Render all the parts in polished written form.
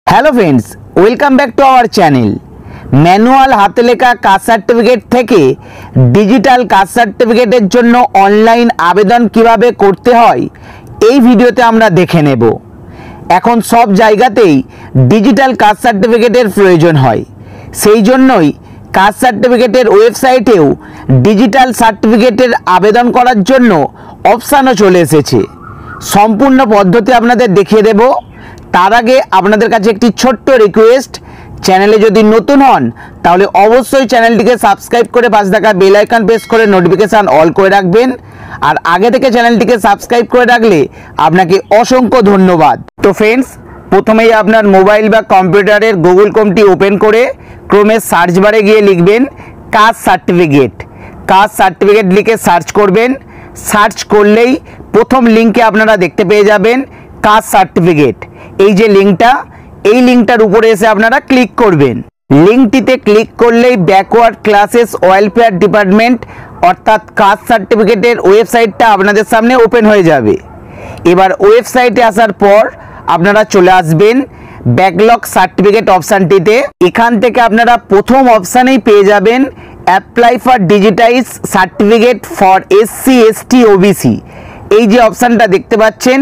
Hello friends, welcome back to our channel. Manual हाथे लेखा caste certificate থেকে digital caste সার্টিফিকেটের জন্য অনলাইন আবেদন কিভাবে করতে হয় এই ভিডিওতে আমরা দেখে নেব। এখন সব জায়গাতেই ডিজিটাল কাস্ট সার্টিফিকেটের প্রয়োজন হয়, সেই জন্যই কাস্ট সার্টিফিকেটের ওয়েবসাইটেও ডিজিটাল সার্টিফিকেটের আবেদন করার জন্য অপশানও চলে এসেছে। সম্পূর্ণ পদ্ধতি আপনাদের দেখিয়ে দেব। তার আগে আপনাদের কাছে একটি ছোট্ট রিকোয়েস্ট, চ্যানেলে যদি নতুন হন তাহলে অবশ্যই চ্যানেলটিকে সাবস্ক্রাইব করে পাশে থাকা বেল আইকন প্রেস করে নোটিফিকেশন অল করে রাখবেন। আর আগে থেকে চ্যানেলটিকে সাবস্ক্রাইব করে রাখলে আপনাকে অসংখ্য ধন্যবাদ। তো ফ্রেন্ডস, প্রথমেই আপনার মোবাইল বা কম্পিউটারের গুগল ক্রোমটি ওপেন করে ক্রোমের সার্চ বারে গিয়ে লিখবেন কাস্ট সার্টিফিকেট। কাস্ট সার্টিফিকেট লিখে সার্চ করবেন। সার্চ করলেই প্রথম লিঙ্কে আপনারা দেখতে পেয়ে যাবেন কাস্ট সার্টিফিকেট। এই যে লিঙ্কটা, এই লিঙ্কটার উপরে এসে আপনারা ক্লিক করবেন। লিঙ্কটিতে ক্লিক করলেই ব্যাকওয়ার্ড ক্লাসেস ওয়েলফেয়ার ডিপার্টমেন্ট অর্থাৎ কাস্ট সার্টিফিকেটের ওয়েবসাইটটা আপনাদের সামনে ওপেন হয়ে যাবে। এবার ওয়েবসাইটে আসার পর আপনারা চলে আসবেন ব্যাকলগ সার্টিফিকেট অপশানটিতে। এখান থেকে আপনারা প্রথম অপশানেই পেয়ে যাবেন apply for digitise certificate for SC ST OBC. এই যে অপশানটা দেখতে পাচ্ছেন,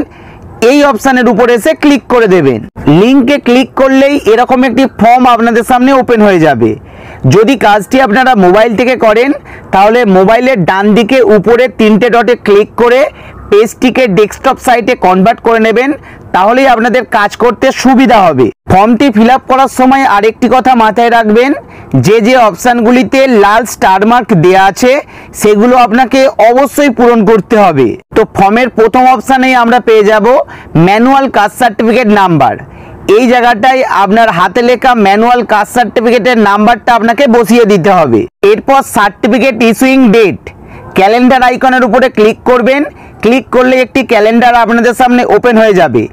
এই অপশানের উপরে এসে ক্লিক করে দেবেন। লিঙ্কে ক্লিক করলেই এরকম একটি ফর্ম আপনাদের সামনে ওপেন হয়ে যাবে। যদি কাজটি আপনারা মোবাইল থেকে করেন তাহলে মোবাইলের ডান দিকে উপরে তিনটে ডটে ক্লিক করে পেজটিকে ডেস্কটপ সাইটে কনভার্ট করে নেবেন, তাহলেই আপনাদের কাজ করতে সুবিধা হবে। ফর্মটি ফিল আপ করার সময় আরেকটি কথা মাথায় রাখবেন, যে যে অপশানগুলিতে লাল স্টার মার্ক দেওয়া আছে সেগুলো আপনাকে অবশ্যই পূরণ করতে হবে। তো ফর্মের প্রথম অপশানেই আমরা পেয়ে যাব ম্যানুয়াল কাস্ট সার্টিফিকেট নাম্বার। এই জায়গাটায় আপনার হাতে লেখা ম্যানুয়াল কাস্ট সার্টিফিকেটের নাম্বারটা আপনাকে বসিয়ে দিতে হবে। এরপর সার্টিফিকেট ইস্যুইং ডেট, ক্যালেন্ডার আইকনের উপরে ক্লিক করবেন। ক্লিক করলে একটি ক্যালেন্ডার আপনাদের সামনে ওপেন হয়ে যাবে।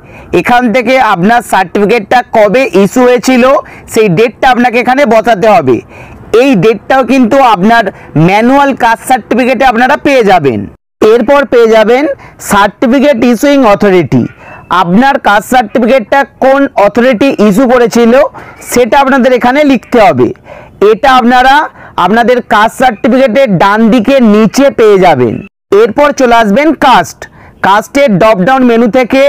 এখান থেকে আপনার সার্টিফিকেটটা কবে ইস্যু হয়েছিল সেই ডেটটা আপনাকে এখানে বসাতে হবে। এই ডেটটাও কিন্তু আপনার ম্যানুয়াল কাস্ট সার্টিফিকেটে আপনারা পেয়ে যাবেন। এরপর পেয়ে যাবেন সার্টিফিকেট ইস্যুইং অথরিটি। আপনার কাস্ট সার্টিফিকেটটা কোন অথরিটি ইস্যু করেছিল সেটা আপনাদের এখানে লিখতে হবে। এটা আপনারা আপনাদের কাস্ট সার্টিফিকেটের ডান দিকে নিচে পেয়ে যাবেন। এরপর চলে আসবেন কাস্ট। কাস্টের ড্রপ ডাউন মেনু থেকে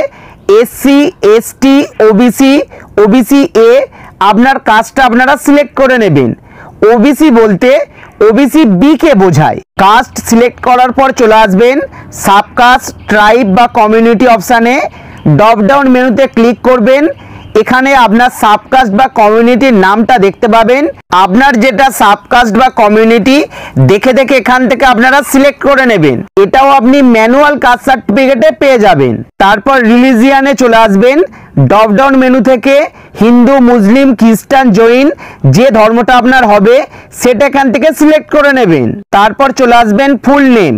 SC ST OBC OBC A আপনার কাস্টটা আপনারা সিলেক্ট করে নেবেন। ওবিসি বলতে ওবিসি বি কে বোঝায়। কাস্ট সিলেক্ট করার পর চলে আসবেন সাবকাস্ট, ট্রাইব বা কমিউনিটি অপশানে। ড্রপ ডাউন মেনুতে ক্লিক করবেন। এখানে আপনার সাবকাস্ট বা কমিউনিটির নামটা দেখতে পাবেন। আপনার যেটা সাবকাস্ট বা কমিউনিটি দেখে দেখে এখান থেকে আপনারা সিলেক্ট করে নেবেন। এটাও আপনি ম্যানুয়াল কাস্ট সার্টিফিকেটে পেয়ে যাবেন। তারপর রিলিজিয়ানে চলে আসবেন। ড্রপ ডাউন মেনু থেকে হিন্দু, মুসলিম, খ্রিস্টান, জৈন যে ধর্মটা আপনার হবে সেটা এখান থেকে সিলেক্ট করে নেবেন। তারপর চলে আসবেন ফুল নেম।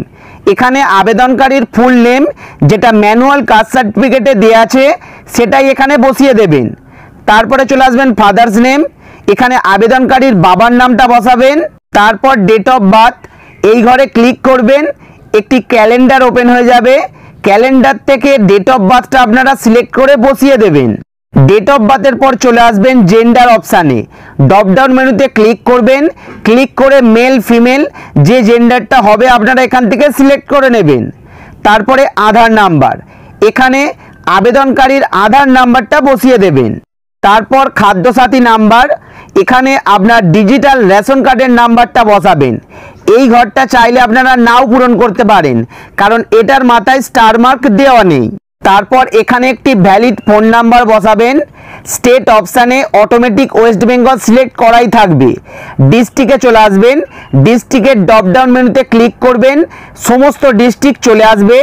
এখানে আবেদনকারীর ফুল নেম যেটা ম্যানুয়াল কাস্ট সার্টিফিকেটে দেওয়া আছে সেটাই এখানে বসিয়ে দেবেন। তারপরে চলে আসবেন ফাদার্স নেম। এখানে আবেদনকারীর বাবার নামটা বসাবেন। তারপর ডেট অফ বার্থ, এই ঘরে ক্লিক করবেন। একটি ক্যালেন্ডার ওপেন হয়ে যাবে। ক্যালেন্ডার থেকে ডেট অফ বার্থটা আপনারা সিলেক্ট করে বসিয়ে দেবেন। ডেট অফ বার্থের পর চলে আসবেন জেন্ডার অপশানে। ড্রপ ডাউন মেনুতে ক্লিক করবেন। ক্লিক করে মেল ফিমেল যে জেন্ডারটা হবে আপনারা এখান থেকে সিলেক্ট করে নেবেন। তারপরে আধার নাম্বার, এখানে আবেদনকারীর আধার নাম্বারটা বসিয়ে দেবেন। তারপর খাদ্যসাথী নাম্বার, এখানে আপনার ডিজিটাল রেশন কার্ডের নাম্বারটা বসাবেন। এই ঘরটা চাইলে আপনারা নাও পূরণ করতে পারেন, কারণ এটার মাথায় স্টার মার্ক দেওয়া নেই। তারপর এখানে একটি ভ্যালিড ফোন নাম্বার বসাবেন। স্টেট অপশানে অটোমেটিক ওয়েস্ট বেঙ্গল সিলেক্ট করাই থাকবে। ডিস্ট্রিক্টে চলে আসবেন। ডিস্ট্রিক্টের ড্রপ ডাউন মেনুতে ক্লিক করবেন। সমস্ত ডিস্ট্রিক্ট চলে আসবে।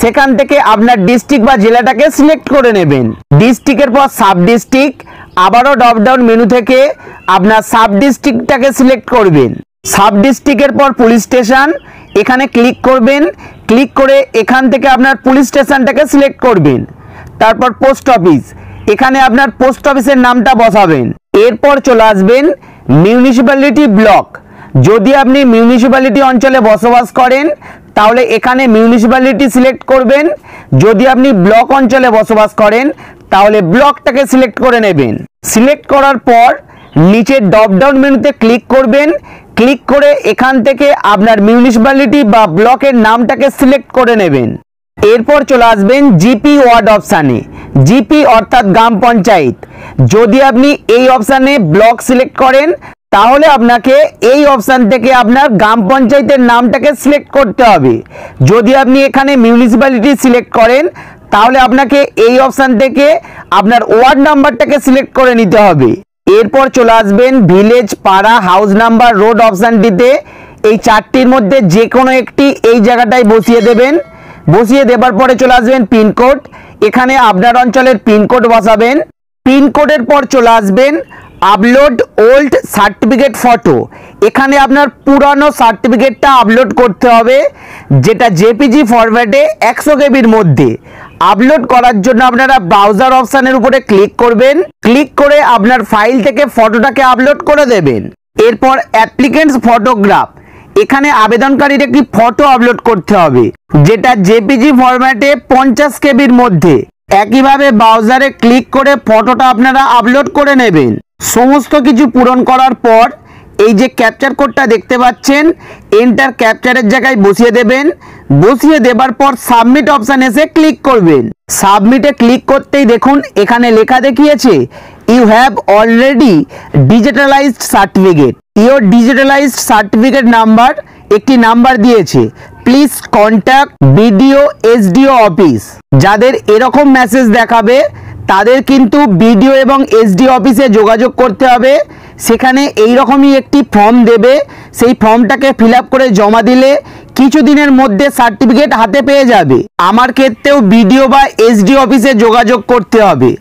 সেখান থেকে আপনার ডিস্ট্রিক্ট বা জেলাটাকে সিলেক্ট করে নেবেন। ডিস্ট্রিক্টের পর সাব ডিস্ট্রিক্ট, আবারও ড্রপ ডাউন মেনু থেকে আপনার সাব ডিস্ট্রিক্টটাকে সিলেক্ট করবেন। সাব ডিস্ট্রিক্টের পর পুলিশ স্টেশন, এখানে ক্লিক করবেন। ক্লিক করে এখান থেকে আপনার পুলিশ স্টেশনটাকে সিলেক্ট করবেন। তারপর পোস্ট অফিস, এখানে আপনার পোস্ট অফিসের নামটা বসাবেন। এরপর চলে আসবেন মিউনিসিপ্যালিটি ব্লক। যদি আপনি মিউনিসিপ্যালিটি অঞ্চলে বসবাস করেন তাহলে এখানে মিউনিসিপ্যালিটি সিলেক্ট করবেন। যদি আপনি ব্লক অঞ্চলে বসবাস করেন তাহলে ব্লকটাকে সিলেক্ট করে নেবেন। সিলেক্ট করার পর নিচে ড্রপ ডাউন মেনুতে ক্লিক করবেন। ক্লিক করে এখান থেকে আপনার মিউনিসিপ্যালিটি বা ব্লকের নামটাকে সিলেক্ট করে নেবেন। এরপর চলে আসবেন জিপি ওয়ার্ড অপশানে। জিপি অর্থাৎ গ্রাম পঞ্চায়েত। যদি আপনি এই অপশানে ব্লক সিলেক্ট করেন তাহলে আপনাকে এই অপশান থেকে আপনার গ্রাম পঞ্চায়েতের নামটাকে সিলেক্ট করতে হবে। যদি আপনি এখানে মিউনিসিপ্যালিটি সিলেক্ট করেন তাহলে আপনাকে এই অপশান থেকে আপনার ওয়ার্ড নাম্বারটাকে সিলেক্ট করে নিতে হবে। এরপর চলে আসবেন ভিলেজ, পাড়া, হাউস নাম্বার, রোড অপশানটিতে। এই চারটির মধ্যে যে কোনো একটি এই জায়গাটায় বসিয়ে দেবেন। বসিয়ে দেবার পরে চলে আসবেন পিনকোড। এখানে আপনার অঞ্চলের পিনকোড বসাবেন। পিনকোডের পর চলে আসবেন আপলোড ওল্ড সার্টিফিকেট ফটো। এখানে আপনার পুরানো সার্টিফিকেটটা আপলোড করতে হবে, যেটা জেপিজি ফরম্যাটে 100 কেবির মধ্যে। আপলোড করার জন্য আপনারা ব্রাউজার অপশানের উপরে ক্লিক করবেন। ক্লিক করে আপনার ফাইল থেকে ফটোটাকে আপলোড করে দেবেন। এরপর অ্যাপ্লিকেন্টস ফটোগ্রাফ, এখানে আবেদনকারীর একটি ফটো আপলোড করতে হবে, যেটা জেপিজি ফরম্যাটে 50 কেবির মধ্যে। একইভাবে ব্রাউজারে ক্লিক করে ফটোটা আপনারা আপলোড করে নেবেন। সমস্ত কিছু পূরণ করার পর এই যে ক্যাপচার কোডটা দেখতে পাচ্ছেন, এন্টার ক্যাপচারের জায়গায় বসিয়ে দেবেন। বসিয়ে দেবার পর সাবমিট অপশান এসে ক্লিক করবেন। সাবমিটে ক্লিক করতেই দেখুন এখানে লেখা দেখিয়েছে you have already digitalized certificate. Your digitalized certificate number একটি নাম্বার দিয়েছে। Please contact BDO SDO office. যাদের এরকম মেসেজ দেখাবে তাদের কিন্তু বিডিও এবং এসডিও অফিসে যোগাযোগ করতে হবে। সেখানে এই রকমই একটি ফর্ম দেবে, সেই ফর্মটাকে ফিল আপ করে জমা দিলে কিছুদিনের মধ্যে সার্টিফিকেট হাতে পেয়ে যাবে। আমার ক্ষেত্রেও বিডিও বা এসডিও অফিসে যোগাযোগ করতে হবে,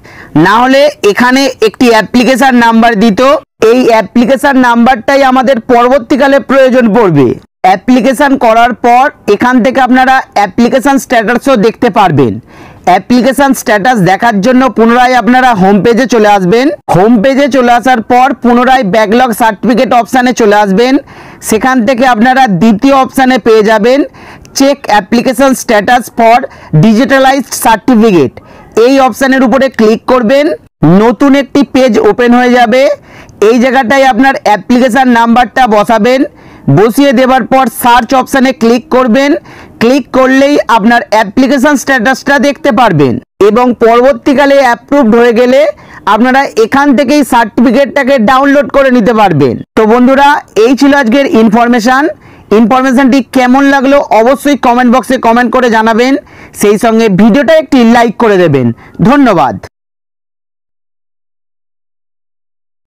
না হলে এখানে একটি অ্যাপ্লিকেশন নাম্বার দিত। এই অ্যাপ্লিকেশন নাম্বারটাই আমাদের পরবর্তীকালে প্রয়োজন পড়বে। অ্যাপ্লিকেশন করার পর এখান থেকে আপনারা অ্যাপ্লিকেশন স্ট্যাটাসও দেখতে পারবেন। অ্যাপ্লিকেশন স্ট্যাটাস দেখার জন্য পুনরায় আপনারা হোম পেজে চলে আসবেন। হোম পেজে চলে আসার পর পুনরায় ব্যাকলগ সার্টিফিকেট অপশানে চলে আসবেন। সেখান থেকে আপনারা দ্বিতীয় অপশানে পেয়ে যাবেন check application status for digitalized certificate. এই অপশানের উপরে ক্লিক করবেন। নতুন একটি পেজ ওপেন হয়ে যাবে। এই জায়গাটায় আপনার অ্যাপ্লিকেশন নাম্বারটা বসাবেন। বসিয়ে দেওয়ার পর সার্চ অপশানে ক্লিক করবেন। ক্লিক করলেই আপনার অ্যাপ্লিকেশন স্ট্যাটাসটা দেখতে পারবেন এবং পরবর্তীকালে অ্যাপ্রুভড হয়ে গেলে আপনারা এখান থেকেই সার্টিফিকেটটাকে ডাউনলোড করে নিতে পারবেন। তো বন্ধুরা, এই ছিল আজকের ইনফরমেশনটি কেমন লাগলো অবশ্যই কমেন্ট বক্সে কমেন্ট করে জানাবেন। সেই সঙ্গে ভিডিওটা একটি লাইক করে দেবেন। ধন্যবাদ।